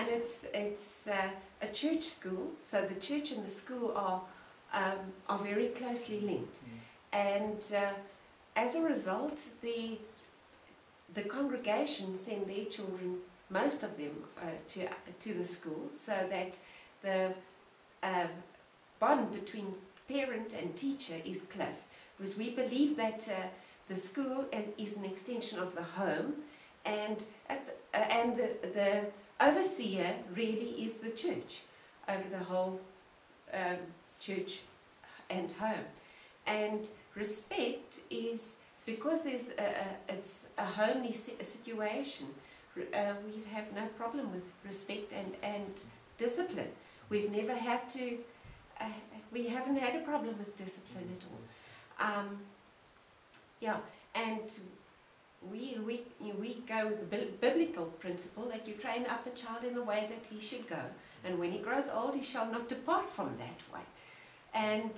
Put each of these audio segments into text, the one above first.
and it's a church school, so the church and the school are very closely linked, and as a result, the congregation send their children, most of them, to the school, so that the bond between parent and teacher is close, because we believe that the school is an extension of the home, and the overseer really is the church over the whole church and home. And respect is, because it's a homely situation, we have no problem with respect and discipline. We've never had to, we haven't had a problem with discipline at all. Yeah, and we go with the biblical principle that you train up a child in the way that he should go, and when he grows old he shall not depart from that way. And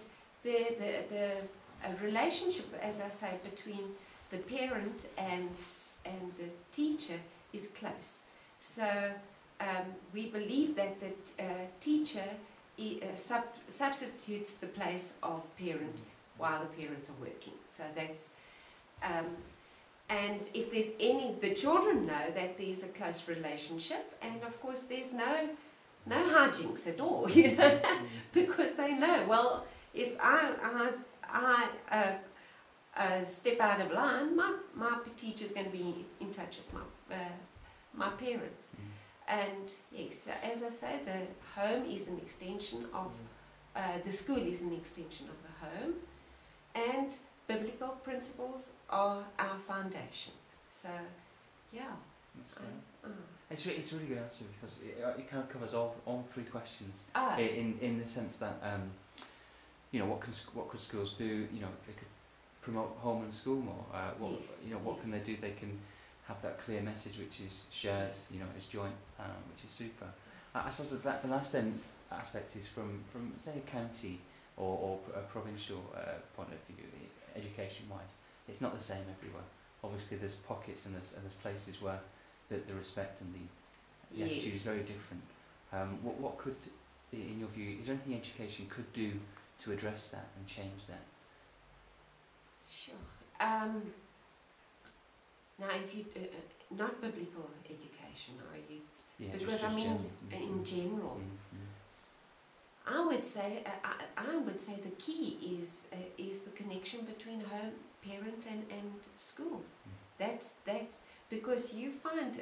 the relationship, as I say, between the parent and the teacher is close. So we believe that the teacher substitutes the place of parent while the parents are working. So that's and if there's any, the children know that there's a close relationship, and of course there's no hijinks at all, you know, because they know, well, if I step out of line, my teacher's going to be in touch with my parents. And yes, as I say, the home is an extension of, the school is an extension of the home, and biblical principles are our foundation. So, yeah. That's great. It's really good answer, because it kind of covers all three questions. In the sense that you know, what could schools do? You know, they could promote home and school more. What can they do? They can have that clear message which is shared, you know, as joint, which is super. I suppose that the last then aspect is from say a county or a provincial point of view, education-wise. It's not the same everywhere. Obviously, there's pockets and there's places where the respect and the attitude is very different. What could, in your view, is there anything education could do to address that and change that? Sure. Now, if you not biblical education, are you? Yeah, because just I mean, general. in general, I would say the key is the connection between home, parent, and school. That's because you find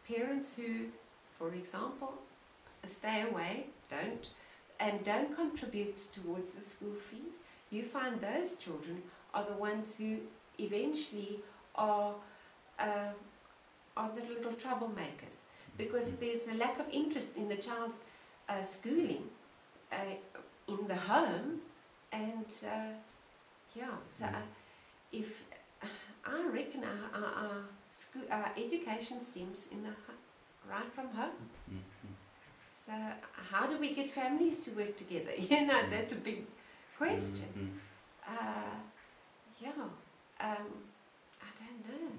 parents who, for example, stay away, don't contribute towards the school fees. You find those children are the ones who eventually are the little troublemakers, because there's a lack of interest in the child's schooling in the home, and if I reckon our education stems right from home. So how do we get families to work together? You know, that's a big question. I don't know.